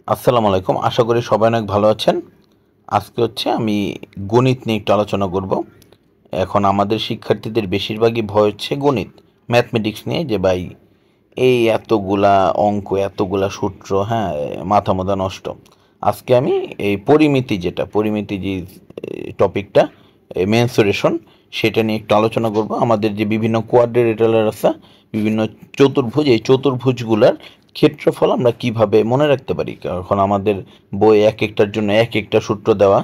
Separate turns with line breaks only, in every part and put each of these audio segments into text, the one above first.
আসসালামু আলাইকুম। আশা করি সবাই অনেক ভালো আছেন। আজকে আমি গণিত নিয়ে একটু আলোচনা করব। এখন আমাদের শিক্ষার্থীদের বেশিরভাগই ভয় হচ্ছে গণিত, ম্যাথমেটিক্স নিয়ে, যে ভাই এই এতগুলা অঙ্ক, এতগুলা সূত্র, হ্যাঁ, মাথা মোথা নষ্ট। আজকে আমি এই পরিমিতি যে টপিকটা, মেনসুরেশন, সেটা নিয়ে একটু আলোচনা করব। আমাদের যে বিভিন্ন কোয়াড্রিলেটারাল আছে, বিভিন্ন চতুর্ভুজ, এই চতুর্ভুজগুলার ক্ষেত্রফল আমরা কিভাবে মনে রাখতে পারি, কারণ আমাদের বই এক একটার জন্য এক একটা সূত্র দেওয়া।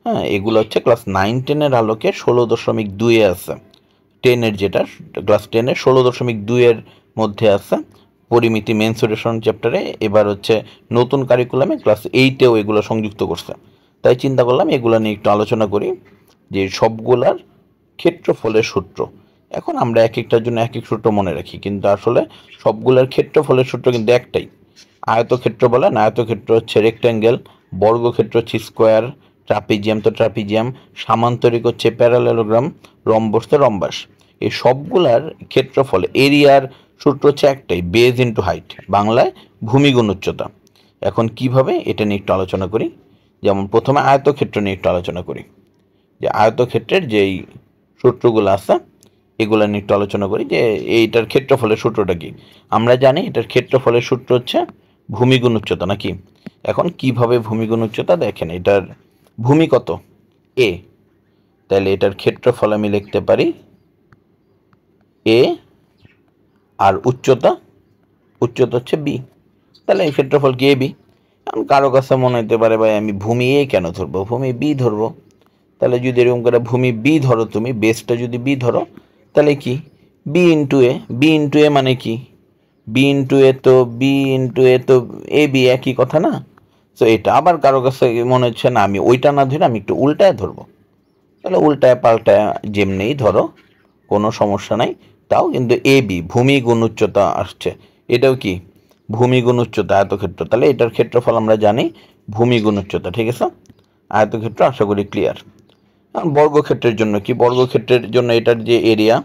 হ্যাঁ, এগুলো হচ্ছে ক্লাস 9-10-এর আলোকে 16.2-এ আছে। যেটা ক্লাস 10-এর 16.2-এর মধ্যে আছে পরিমিতি মেনসুরেশন চ্যাপ্টারে। এবার নতুন কারিকুলামে ক্লাস 8-এও এগুলো সংযুক্ত করছে। তাই চিন্তা করলাম এগুলো নিয়ে একটু আলোচনা করি, যে সবগুলার ক্ষেত্রফলের সূত্র। এখন আমরা এক একটার জন্য এক এক সূত্র মনে রাখি, কিন্তু আসলে সবগুলার ক্ষেত্রফলের সূত্র কিন্তু একটাই। আয়তক্ষেত্র বলেন, আয়তক্ষেত্র হচ্ছে রেক্ট্যাঙ্গেল, বর্গক্ষেত্র হচ্ছে স্কোয়ার, ট্রাপিজিয়াম তো ট্রাপিজিয়াম, সামান্তরিক হচ্ছে প্যারালেলোগ্রাম, রম্বস তো রম্বাস। এই সবগুলার ক্ষেত্রফল, এরিয়ার সূত্র হচ্ছে একটাই, বেজ ইন্টু হাইট, বাংলায় ভূমি গুণ উচ্চতা। এখন কিভাবে এটা নিয়ে একটু আলোচনা করি। যেমন প্রথমে আয়তক্ষেত্র নিয়ে একটু আলোচনা করি, যে আয়তক্ষেত্রের যেই সূত্রগুলো আছে এগুলো নিয়ে একটু আলোচনা করি, যে এইটার ক্ষেত্রফলের সূত্রটা কি। আমরা জানি এটার ক্ষেত্রফলের সূত্র হচ্ছে ভূমি গুণ উচ্চতা, নাকি? এখন কিভাবে ভূমি গুণ উচ্চতা, দেখেন এটার ভূমি কত, এ, তাহলে এটার ক্ষেত্রফল আমি লিখতে পারি এ, আর উচ্চতা হচ্ছে বি, তাহলে এই ক্ষেত্রফল কি এ বি। এখন কারো কাছে মনে হতে পারে ভাই আমি ভূমি এ কেন ধরবো, ভূমি বি ধরবো। তাহলে যদি এরকম করে ভূমি বি ধরো, তুমি বেসটা যদি বি ধরো, তাহলে কি বি ইন্টু এ, বি ইন্টু এ মানে কি, বি ইন্টু এ তো এ বি, একই কথা না? তো এটা আবার কারো কাছে মনে হচ্ছে না আমি ওইটা না ধরে আমি একটু উল্টায় ধরবো, তাহলে উল্টায় পাল্টায় যেমনিই ধরো, কোনো সমস্যা নাই। তাও কিন্তু এ বি, ভূমি গুণ উচ্চতা আসছে, এটাও কি ভূমি গুণ উচ্চতা আয়তক্ষেত্র, তাহলে এটার ক্ষেত্রফল আমরা জানি ভূমি গুণ উচ্চতা, ঠিক আছে? আয়তক্ষেত্র আশা করি ক্লিয়ার। বর্গক্ষেত্রের জন্য কি, বর্গক্ষেত্রের জন্য এটার যে এরিয়া,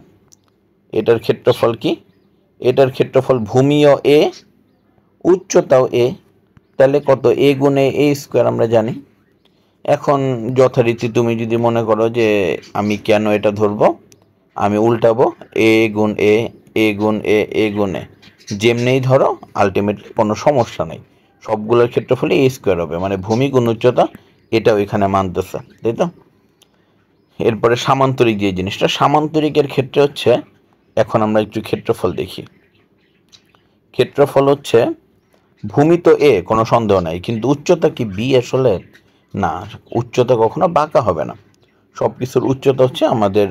এটার ক্ষেত্রফল কি, এটার ক্ষেত্রফল ভূমিও এ, উচ্চতাও এ, তাহলে কত, এ গুণে এ স্কোয়ার আমরা জানি। এখন যথারীতি তুমি যদি মনে করো যে আমি কেন এটা ধরবো, আমি উল্টাবো, এ গুণ এ, এ গুণ এ, এ গুণ এ, যেমনেই ধরো আলটিমেটলি কোনো সমস্যা নেই, সবগুলোর ক্ষেত্রফলে এ স্কোয়ার হবে, মানে ভূমি গুণ উচ্চতা এটাও এখানে মানতেছে, তাই তো? এরপরে সামান্তরিক যে জিনিসটা, সামান্তরিকের ক্ষেত্রে এখন আমরা একটু ক্ষেত্রফল দেখি। ক্ষেত্রফল ভূমি তো এ, কোনো সন্দেহ নাই, কিন্তু উচ্চতা কি বি আসলে? না, উচ্চতা কখনো বাঁকা হবে না। সব কিছুর উচ্চতা আমাদের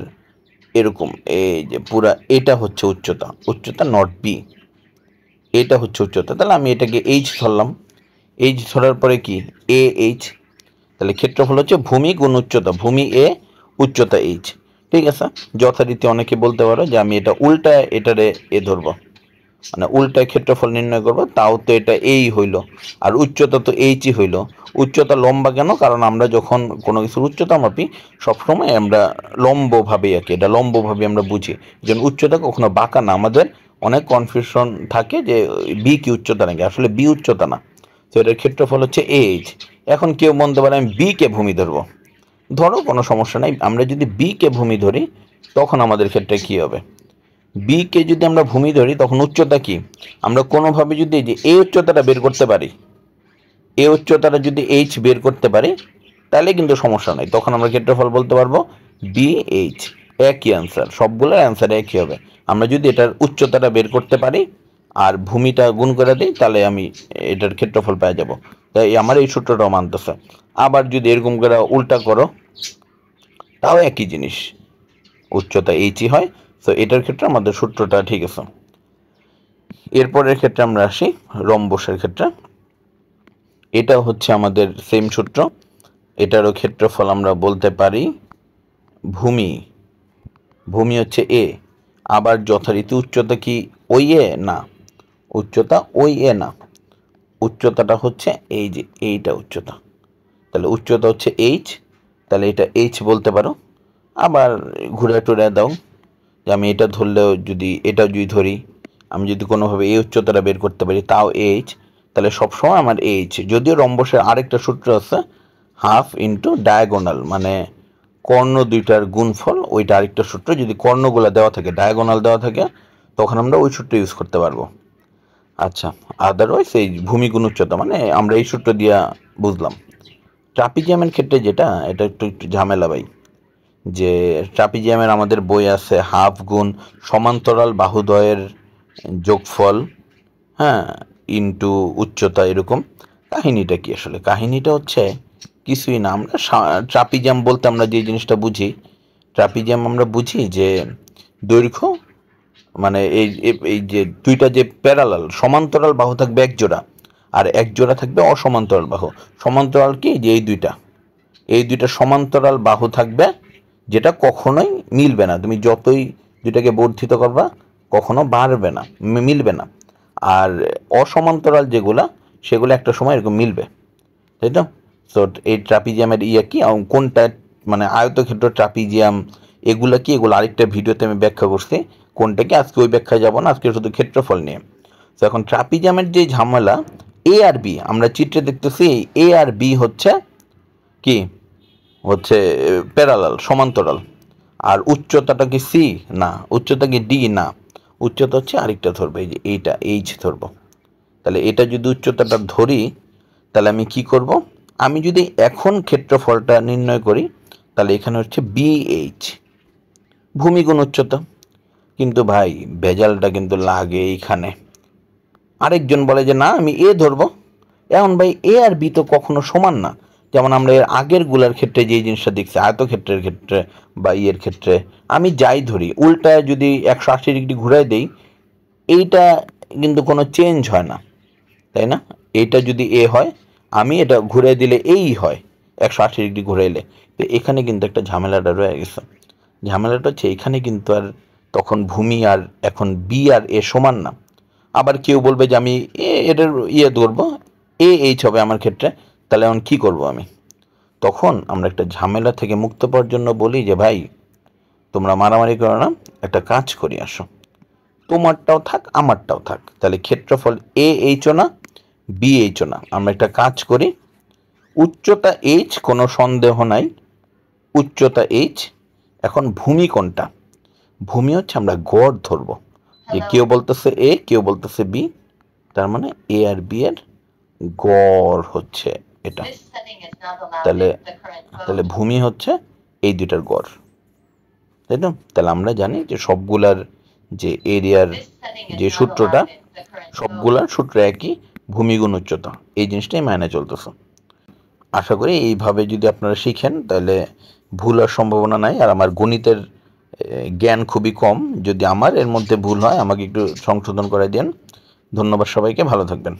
এরকম, এই যে পুরা এটা উচ্চতা, উচ্চতা নট বি, এটা উচ্চতা। তাহলে আমি এটাকে এইচ ধরলাম, এইচ ধরার পরে কি এ এইচ, তাহলে ক্ষেত্রফল ভূমি গুণ উচ্চতা, ভূমি এ, উচ্চতা এইচ, ঠিক আছে? যথারীতি অনেকে বলতে পারো যে আমি এটা উল্টায় এটারে এ ধরবো, মানে উল্টায় ক্ষেত্রফল নির্ণয় করবো, তাও তো এটা এই হইল, আর উচ্চতা তো এইচই হইল। উচ্চতা লম্বা কেন, কারণ আমরা যখন কোনো কিছুর উচ্চতা মাপি সবসময় আমরা লম্বভাবে আঁকি, এটা লম্বভাবে আমরা বুঝি, যেন উচ্চতা কখনো বাঁকা না। আমাদের অনেক কনফিউশন থাকে যে বি কি উচ্চতা নাকি, আসলে বি উচ্চতা না। তো এটার ক্ষেত্রফল এইচ। এখন কেউ বলতে পারে আমি বি কে ভূমি ধরবো, ধরো কোনো সমস্যা নাই। আমরা যদি বি কে ভূমি ধরি তখন আমাদের ক্ষেত্রে কি হবে, বি কে যদি আমরা ভূমি ধরি তখন উচ্চতা কি, আমরা কোনোভাবে যদি যে এই উচ্চতাটা বের করতে পারি, এই উচ্চতাটা যদি এইচ বের করতে পারি, তাহলে কিন্তু সমস্যা নাই, তখন আমরা ক্ষেত্রফল বলতে পারবো বি এইচ। একই অ্যান্সার, সবগুলোর অ্যান্সার একই হবে। আমরা যদি এটার উচ্চতাটা বের করতে পারি আর ভূমিটা গুণ করে দিই, তাহলে আমি এটার ক্ষেত্রফল পেয়ে যাব। তাই আমার এই সূত্রটাও মানতেছে। আবার যদি এরকম করে উল্টা করো, তাও একই জিনিস, উচ্চতা এইচই হয়। তো এটার ক্ষেত্রে আমাদের সূত্রটা ঠিক আছে। এরপরের ক্ষেত্রে আমরা আসি রম্বসের ক্ষেত্রে। এটা আমাদের সেম সূত্র, এটারও ক্ষেত্রফল আমরা বলতে পারি ভূমি, ভূমি এ, আবার যথারীতি উচ্চতা কি ওই এ না, উচ্চতা ওই এ না, উচ্চতাটা এই যে এইটা উচ্চতা, তাহলে উচ্চতা এইচ, তাহলে এটা এইচ বলতে পারো। আবার ঘুরে টুরে দাও, যে আমি এটা ধরলেও যদি এটাও যদি ধরি, আমি যদি কোনোভাবে এই উচ্চতাটা বের করতে পারি তাও এইচ, তাহলে সবসময় আমার এইচ, যদিও রম্বসের আরেকটা সূত্র আছে হাফ ইন্টু ডায়াগোনাল, মানে কর্ণ দুইটার গুণফল, ওইটা আরেকটা সূত্র। যদি কর্ণগুলো দেওয়া থাকে, ডায়াগোনাল দেওয়া থাকে, তখন আমরা ওই সূত্র ইউজ করতে পারবো। আচ্ছা, আদারওয়াইজ এই ভূমি গুণ উচ্চতা মানে আমরা এই সূত্র দিয়া বুঝলাম। ট্রাপিজিয়ামের ক্ষেত্রে যেটা, এটা একটু একটু ঝামেলা ভাই, যে ট্রাপিজিয়ামের আমাদের বই আছে হাফ গুণ সমান্তরাল বাহুদ্বয়ের যোগফল, হ্যাঁ, ইন্টু উচ্চতা, এরকম। কাহিনীটা কি আসলে? কাহিনীটা হচ্ছে কিছুই না। আমরা ট্রাপিজিয়াম বলতে আমরা যে জিনিসটা বুঝি, ট্রাপিজিয়াম আমরা বুঝি যে দৈর্ঘ্য, মানে এই এই যে দুইটা যে প্যারালাল সমান্তরাল বাহু থাকবে এক জোড়া, আর এক জোড়া থাকবে অসমান্তরাল বাহু। সমান্তরাল কি? যে এই দুইটা সমান্তরাল বাহু থাকবে, যেটা কখনোই মিলবে না। তুমি যতই দুইটাকে বর্ধিত করবা কখনো বাড়বে না, মিলবে না। আর অসমান্তরাল যেগুলা, সেগুলো একটা সময় এরকম মিলবে, তাই তো? সো এই ট্রাপিজিয়ামের কি কোনটা, মানে আয়তক্ষেত্র, ট্রাপিজিয়াম, এগুলা কি, এগুলো আরেকটা ভিডিওতে আমি ব্যাখ্যা করছি কোনটা কি। আজকে ওই ব্যাখ্যায় যাব না, আজকে শুধু ক্ষেত্রফল নিয়ে। তো এখন ট্রাপিজিয়ামের যে ঝামেলা, এ আর বি আমরা চিত্রে দেখতেছি, এ আর বি হচ্ছে কি, হচ্ছে প্যারালাল সমান্তরাল। আর উচ্চতাটা কি সি? না। উচ্চতা কি ডি? না। উচ্চতা হচ্ছে আরেকটা ধরবো, এই যে এইটা এইচ ধরবো। তাহলে এটা যদি উচ্চতাটা ধরি, তাহলে আমি কি করব? আমি যদি এখন ক্ষেত্রফলটা নির্ণয় করি, তাহলে এখানে হচ্ছে বিএইচ, ভূমি গুণ উচ্চতা। কিন্তু ভাই ভেজালটা কিন্তু লাগে এইখানে। আরেকজন বলে যে না, আমি এ ধরবো। এখন ভাই এ আর বি তো কখনো সমান না। যেমন আমরা এর আগের গুলার ক্ষেত্রে যে জিনিসটা দেখছি, আয়তক্ষেত্রের ক্ষেত্রে বা ইয়ের ক্ষেত্রে, আমি যাই ধরি, উল্টায় যদি 180 ডিগ্রি ঘুরাই দেই, এইটা কিন্তু কোনো চেঞ্জ হয় না, তাই না? এইটা যদি এ হয়, আমি এটা ঘুরে দিলে এই হয়, 180 ডিগ্রি ঘুরাইলে। তো এখানে কিন্তু একটা ঝামেলাটা রয়ে গেছে। ঝামেলাটা হচ্ছে এখানে কিন্তু আর তখন ভূমি আর এখন বি আর এ সমান না। আবার কেউ বলবে যে আমি এটার ধরবো, এইচ হবে আমার ক্ষেত্রে। তাহলে এখন কি করব আমি? তখন আমরা একটা ঝামেলা থেকে মুক্ত পাওয়ার জন্য বলি যে ভাই, তোমরা মারামারি করো না, একটা কাজ করি, আসো, তোমারটাও থাক আমারটাও থাক। তাহলে ক্ষেত্রফল এইচও না, বিএইচও না। আমরা একটা কাজ করি, উচ্চতা এইচ, কোনো সন্দেহ নাই, উচ্চতা এইচ। এখন ভূমি কোনটা? ভূমি হচ্ছে আমরা গড় ধরবো, যে কেউ বলতেছে এ, কেউ বলতেছে বি, তার মানে এ আর বি এর গড় হচ্ছে এটা। তাহলে তাহলে ভূমি হচ্ছে এই দুইটার গড়, তাই তো? তাহলে আমরা জানি যে সবগুলার যে এরিয়ার যে সূত্রটা, সবগুলার সূত্র একই, ভূমি গুণ উচ্চতা, এই জিনিসটাই মাইনে চলতেছে। আশা করি এইভাবে যদি আপনারা শিখেন, তাহলে ভুল আর সম্ভাবনা নাই। আর আমার গণিতের জ্ঞান খুবই কম, যদি আমার এর মধ্যে ভুল হয় আমাকে একটু সংশোধন করে দেন। ধন্যবাদ সবাইকে, ভালো থাকবেন।